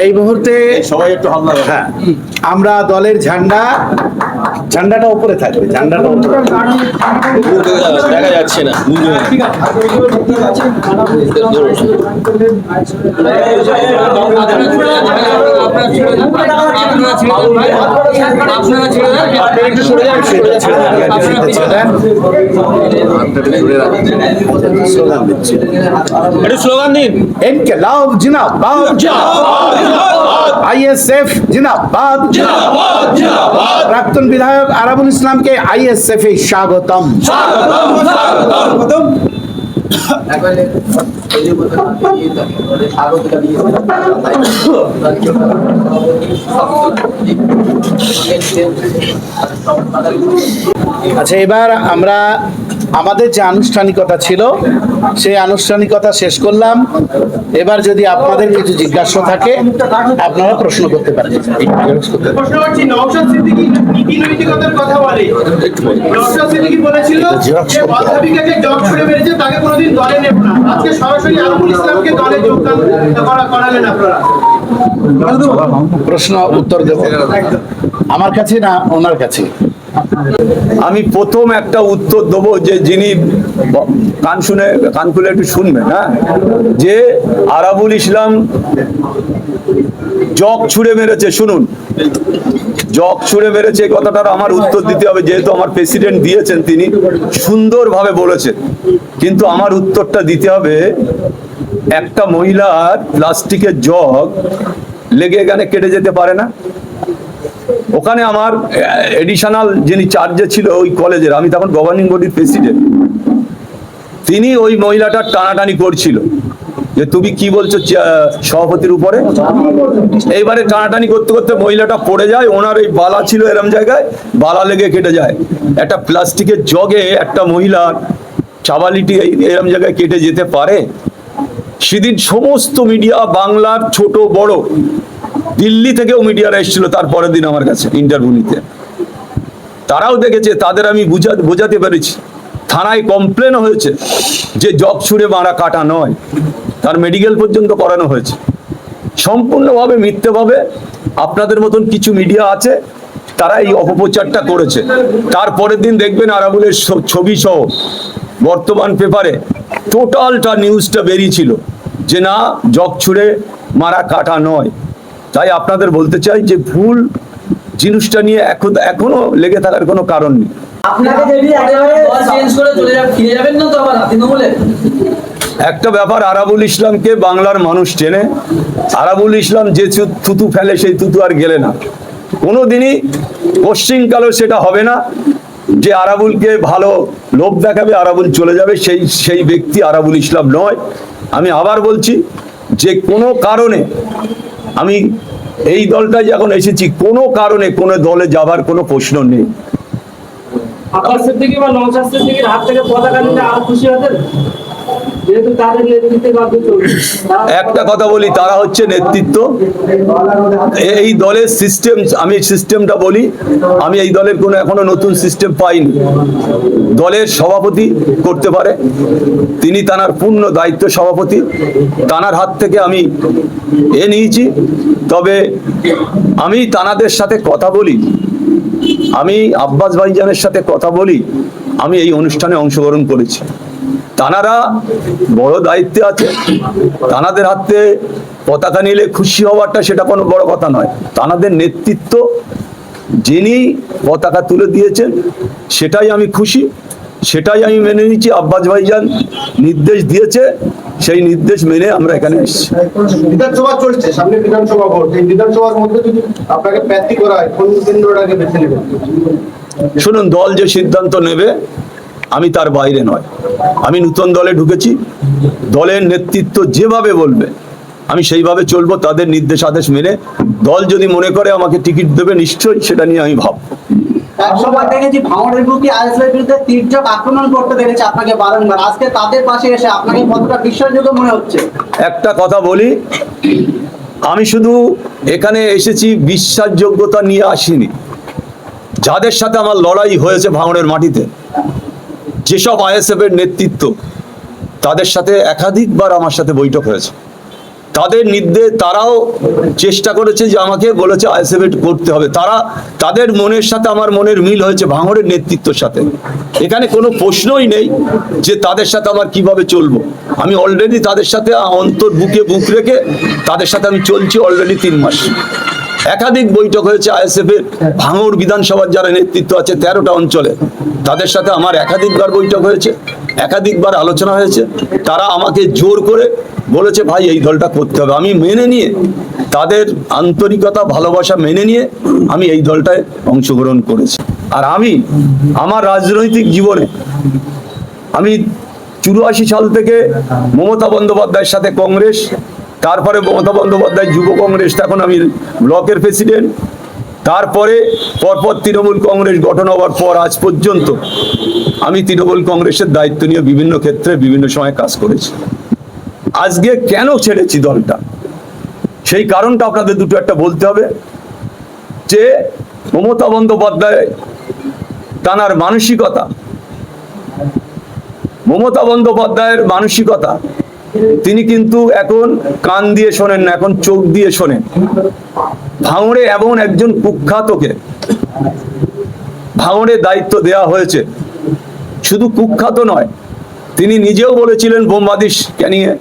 এই মুহূর্তে সবাই একটু হামলা, হ্যাঁ, আমরা দলের ঝান্ডাটা উপরে থাকবে, ঝান্ডাটা উপরে দেখা যাচ্ছে না। স্লোগান দিন, ইনকিলাব জিন্দাবাদ, আইএসএফ জিন্দাবাদ, প্রাক্তন বিধায়ক আরাবুল ইসলামকে আইএসএফ এ স্বাগতম। আচ্ছা, এবার আমরা আমাদের যে আনুষ্ঠানিকতা ছিল সেই আনুষ্ঠানিকতা শেষ করলাম। এবার যদি আপনাদের কিছু জিজ্ঞাসা থাকে আপনারা প্রশ্ন করতে পারেন। প্রশ্ন করছি, নওশাদ সিদ্দিকী নীতি নৈতিকতার কথা বলে। নওশাদ সিদ্দিকী বলেছিল যে ওয়াহাবিকে জগ ছুড়ে মেরেছে তাকে কোনোদিন দলে নেব না। আজকে সরাসরি আরাবুল ইসলামকে দলে যোগদান করালেন আপনারা। প্রশ্ন উত্তর দেব আমার কাছে না ওনার কাছে? আমি প্রথম একটা উত্তর দেবো, যে যিনি কান খুলে একটু শুনবেন, হ্যাঁ, যে আরাবুল ইসলাম জগ ছুড়ে মেরেছে, শুনুন, জগ ছুড়ে মেরেছে এই কথাটার আমার উত্তর দিতে হবে, যেহেতু আমার প্রেসিডেন্ট দিয়েছেন, তিনি সুন্দরভাবে বলেছেন, কিন্তু আমার উত্তরটা দিতে হবে। একটা মহিলার প্লাস্টিকের জগ লেগে এখানে কেটে যেতে পারে না? ওখানে আমার এডিশনাল যিনি চার্জে ছিল ওই কলেজের, আমি তখন গভর্নিং বডির প্রেসিডেন্ট, তিনি ওই মহিলাটার টানাটানি করছিল যে তুমি কি বলছো সভাপতির উপরে। এইবারে টানাটানি করতে করতে মহিলাটা পড়ে যায়, ওনার এই বালা ছিল এরম জায়গায়, বালা লেগে কেটে যায়। একটা প্লাস্টিকের জগে একটা মহিলার চাবালিটি এরম জায়গায় কেটে যেতে পারে? সেদিন সমস্ত মিডিয়া, বাংলার ছোট বড়, দিল্লি থেকেও মিডিয়ারা এসেছিল তারপরের দিন আমার কাছে ইন্টারভিউ নিতে, তারাও দেখেছে, তাদের আমি বোঝাতে পেরেছি। থানায় কমপ্লেনও হয়েছে যে জগ ছুড়ে মারা কাটা নয়, তার মেডিকেল পর্যন্ত করানো হয়েছে। সম্পূর্ণভাবে মিথ্যেভাবে আপনাদের মতন কিছু মিডিয়া আছে, তারা এই অপপ্রচারটা করেছে। তারপরের দিন দেখবেন আরাবুলের ছবি সহ বর্তমান পেপারে টোটালটা নিউজটা বেরিয়েছিল যে না, জগ ছুড়ে মারা কাটা নয়। তাই আপনাদের বলতে চাই যে ভুল জিনিসটা নিয়ে এখনো লেগে থাকার কোনো কারণ নেই। একটা ব্যাপার, আরাবুল ইসলামকে বাংলার মানুষ চেনে। আরাবুল ইসলাম যে থুতু ফেলে সেই থুতু আর গেলে না, কোনোদিনই পশ্চিমকালেও সেটা হবে না যে আরাবুলকে ভালো লোভ দেখাবে আরাবুল চলে যাবে, সেই ব্যক্তি আরাবুল ইসলাম নয়। আমি আবার বলছি যে কোনো কারণে আমি এই দলটায় যখন এসেছি, কোনো কারণে কোনো দলে যাবার কোনো প্রশ্ন নেই। আব্বাস সিদ্দিকী বা নওশাদ সিদ্দিকীর হাত থেকে পতাকা নিতে আরো খুশি হতেন, যেহেতু তাদের নেতৃত্বে একটা কথা বলি, তারা হচ্ছে নেতৃত্ব। এই দলের সিস্টেম, আমি সিস্টেমটা বলি, আমি এই দলের কোনো এখনো নতুন সিস্টেম পাইনি। দলের সভাপতি করতে পারে, তিনি তানার পূর্ণ দায়িত্ব সভাপতি, তানার হাত থেকে আমি নিয়েছি। তবে আমি তানাদের সাথে কথা বলি, আমি আব্বাস ভাইজানের সাথে কথা বলি, আমি এই অনুষ্ঠানে অংশগ্রহণ করেছি। তানারা বড় দায়িত্বে আছে, তানাদের হাতে পতাকা নিলে খুশি হওয়াটা সেটা কোনো বড় কথা নয়। তানাদের নেতৃত্ব যিনি পতাকা তুলে দিয়েছেন সেটাই আমি খুশি, সেটাই আমি মেনে নিচ্ছি। আব্বাস ভাইজান নির্দেশ দিয়েছে, সেই নির্দেশ মেনে আমরা এখানে এসেছি। বিধানসভা চলছে, সামনে বিধানসভা ভোট, এই বিধানসভার মধ্যে যদি আপনাকে প্রার্থী করা হয় কোন কেন্দ্রটাকে বেছে নেবেন? শুনুন, দল যে সিদ্ধান্ত নেবে আমি তার বাইরে নয়। আমি নতুন দলে ঢুকেছি, দলের নেতৃত্ব যেভাবে বলবে আমি সেইভাবে চলবো, তাদের নির্দেশ আদেশ মেনে। দল যদি মনে করে আমাকে টিকিট দেবে, নিশ্চয়ই সেটা নিয়ে আমি ভাববো। একসময় দেখেছি ভাঙড়ের বুকে আইএসএফের বিরুদ্ধে তীর্যক আক্রমণ করতে দেখেছি আপনাকে বারংবার, আজকে তাদের পাশে এসে আপনাকে কতটা বিশ্বাসযোগ্য মনে হচ্ছে? একটা কথা বলি, আমি শুধু এখানে এসেছি বিশ্বাসযোগ্যতা নিয়ে আসিনি। যাদের সাথে আমার লড়াই হয়েছে ভাঙড়ের মাটিতে, যেসব আইএসএফ এর নেতৃত্ব, তাদের সাথে একাধিকবার আমার সাথে বৈঠক হয়েছে। তাদের নির্দেশ, তারাও চেষ্টা করেছে যে আমাকে বলেছে আইএসএফ করতে হবে। তাদের মনের সাথে আমার মনের মিল হয়েছে ভাঙড়ের নেতৃত্বের সাথে। এখানে কোনো প্রশ্নই নেই যে তাদের সাথে আমার কিভাবে চলবো। আমি অলরেডি তাদের সাথে অন্তর বুকে বুক রেখে তাদের সাথে আমি চলছি অলরেডি 3 মাস। একাধিক বৈঠক হয়েছে আইএসএফ এর ভাঙড় বিধানসভার যারা নেতৃত্ব আছে 13টা অঞ্চলে, তাদের সাথে আমার একাধিকবার বৈঠক হয়েছে, একাধিকবার আলোচনা হয়েছে। তারা আমাকে জোর করে বলেছে ভাই এই দলটা করতে হবে। আমি মেনে নিয়ে, তাদের আন্তরিকতা ভালোবাসা মেনে নিয়ে আমি এই দলটায় অংশগ্রহণ করেছি। আর আমি আমার রাজনৈতিক জীবনে আমি 84 সাল থেকে মমতা বন্দ্যোপাধ্যায়ের সাথে কংগ্রেস, তারপরে মমতা বন্দ্যোপাধ্যায় যুব কংগ্রেস, এখন আমি ব্লকের প্রেসিডেন্ট, তারপরে পরপর তৃণমূল কংগ্রেস গঠন হওয়ার পর আজ পর্যন্ত আমি তৃণমূল কংগ্রেসের দায়িত্ব নিয়ে বিভিন্ন ক্ষেত্রে বিভিন্ন সময় কাজ করেছি। আজকে কেন ছেড়েছি দলটা, সেই কারণটা আপনাদের দুটো একটা বলতে হবে। যে মমতা বন্দ্যোপাধ্যায় তানার মানসিকতা, মমতা বন্দ্যোপাধ্যায়ের মানসিকতা, তিনি কিন্তু এখন কান দিয়ে শোনেন না, এখন চোখ দিয়ে শোনেন। ভাঙড়ে এমন একজন কুখ্যাতকে ভাঙড়ে দায়িত্ব দেওয়া হয়েছে, শুধু কুখ্যাত নয়, তিনি নিজেও বলেছিলেন বোমবাদিস ক্যানিংয়ে,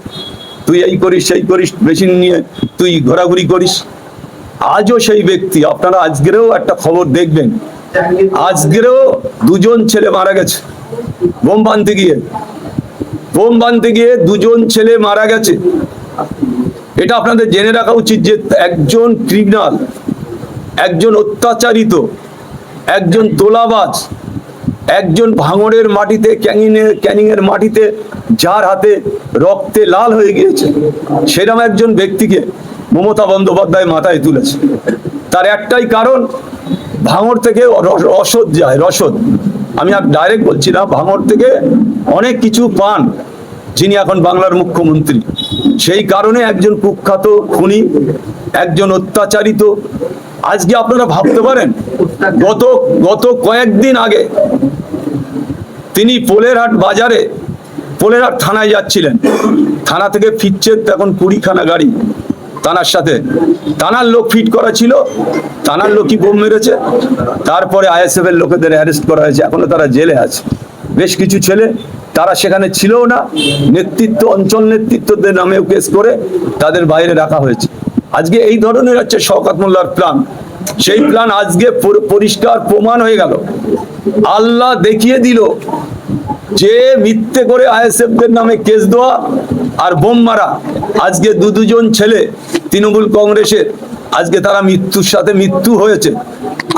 তুই এই করিস সেই করিস, মেশিন নিয়ে তুই ঘোরাঘুরি করিস। আজও সেই ব্যক্তি, আপনারা আজকেরও একটা খবর দেখবেন, আজকেরও 2জন ছেলে মারা গেছে বোম বানতে গিয়ে, 2জন ছেলে মারা গেছে। এটা আপনাদের জেনে রাখা উচিত যে একজন ক্রিমিনাল, একজন অত্যাচারিত, একজন তোলাবাজ, একজন ভাঙড়ের মাটিতে, ক্যানিংয়ের মাটিতে যার হাতে রক্তে লাল হয়ে গিয়েছে, সেরকম একজন ব্যক্তিকে মমতা বন্দ্যোপাধ্যায় মাথায় তুলেছে। তার একটাই কারণ, ভাঙড় থেকে রসদ যায়, রসদ। আমি আর ডাইরেক্ট বলছি না, ভাঙড় থেকে অনেক কিছু পান যিনি এখন বাংলার মুখ্যমন্ত্রী। সেই কারণে একজন কুখ্যাত খুনি, একজন অত্যাচারিত। আজকে আপনারা ভাবতে পারেন, গত কয়েকদিন আগে তিনি পোলেরহাট বাজারে, পোলেরহাট থানায় যাচ্ছিলেন, থানা থেকে ফিরছে তখন 20খানা গাড়ি থানার সাথে, থানার লোক ফিট করা ছিল, থানার লোকই বোম মেরেছে। তারপরে আইএসএফ এর লোকেদের অ্যারেস্ট করা হয়েছে, এখনো তারা জেলে আছে। বেশ কিছু ছেলে তারা সেখানে ছিল না, নেতৃত্ব, অঞ্চল নেতৃত্বদের নামেও কেস করে তাদের বাইরে রাখা হয়েছে। আজকে এই ধরনের হচ্ছে শওকত মোল্লার প্ল্যান। সেই প্ল্যান আজকে পরিষ্কার প্রমাণ হয়ে গেল। আল্লাহ দেখিয়ে দিল যে মিথ্যে করে আইএসএফদের নামে কেস দেওয়া আর বোম মারা। আজকে 2জন ছেলে তৃণমূল কংগ্রেসের, আজকে তারা মৃত্যুর সাথে মৃত্যু হয়েছে,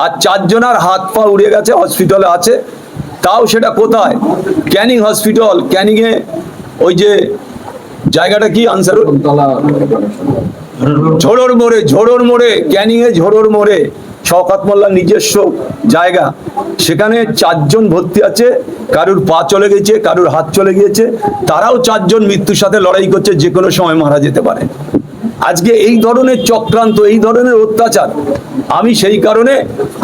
আর 4 জনের হাত পা উড়ে গেছে, হসপিটালে আছে। তাও সেটা কোথায়? ক্যানিং হসপিটাল, ক্যানিংয়ে ওই যে জায়গাটা কি আনসার, ঝোড়োর মোড়ে, ক্যানিংয়ে ঝোড়োর মোড়ে শওকত মোল্লার নিজস্ব জায়গা, সেখানে 4 জন ভর্তি আছে। কারুর পা চলে গেছে, কারুর হাত চলে গিয়েছে, তারাও 4 জন মৃত্যুর সাথে লড়াই করছে, যে কোনো সময় মারা যেতে পারে। আজকে এই ধরনের চক্রান্ত, এই ধরনের অত্যাচার, আমি সেই কারণে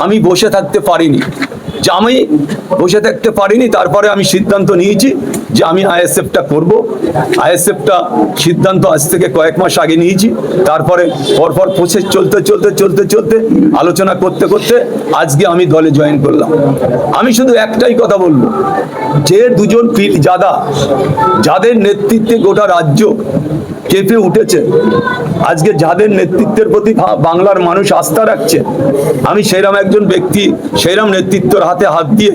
আমি বসে থাকতে পারিনি, যে আমি বসে থাকতে পারিনি। তারপরে আমি সিদ্ধান্ত নিয়েছি যে আমি আইএসএফটা করব। আইএসএফটা সিদ্ধান্ত আজ থেকে কয়েক মাস আগে নিয়েছি। তারপরে পরপর প্রসেস চলতে আলোচনা করতে আজকে আমি দলে জয়েন করলাম। আমি শুধু একটাই কথা বলবো, যে 2জন পীরজাদা, যাদের নেতৃত্বে গোটা রাজ্য কেঁপে উঠেছে, আজকে যাদের নেতৃত্বের প্রতি বাংলার মানুষ আস্থা রাখছে, আমি সেইরকম একজন ব্যক্তি, সেইরকম নেতৃত্বের হাতে হাত দিয়ে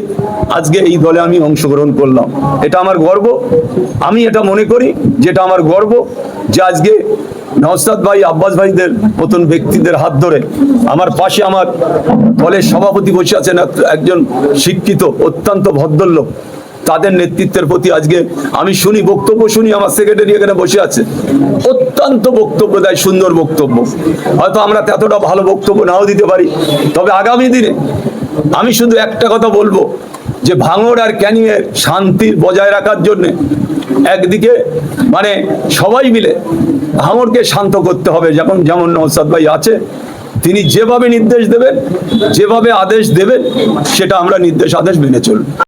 আজকে এই দলে আমি অংশগ্রহণ করলাম। এটা আমার গর্ব। আমি এটা মনে করি যেটা আমার গর্ব, যে আজকে নওশাদ ভাই, আব্বাস ভাইদের মতন ব্যক্তিদের হাত ধরে আমার পাশে আমার দলের সভাপতি বসে আছেন, একজন শিক্ষিত অত্যন্ত ভদ্রলোক, তাদের নেতৃত্বের প্রতি আজকে আমি বক্তব্য শুনি। আমার সেক্রেটারি এখানে বসে আছে, অত্যন্ত বক্তব্য দেয়, সুন্দর বক্তব্য। হয়তো আমরা এতটা ভালো বক্তব্য নাও দিতে পারি, তবে আগামী দিনে আমি শুধু একটা কথা বলবো, যে ভাঙড় আর ক্যানিংয়ের শান্তি বজায় রাখার জন্য একদিকে মানে সবাই মিলে ভাঙড়কে শান্ত করতে হবে। যেমন নওশাদ ভাই আছে, তিনি যেভাবে নির্দেশ দেবেন, যেভাবে আদেশ দেবেন, সেটা আমরা নির্দেশ আদেশ মেনে চলব।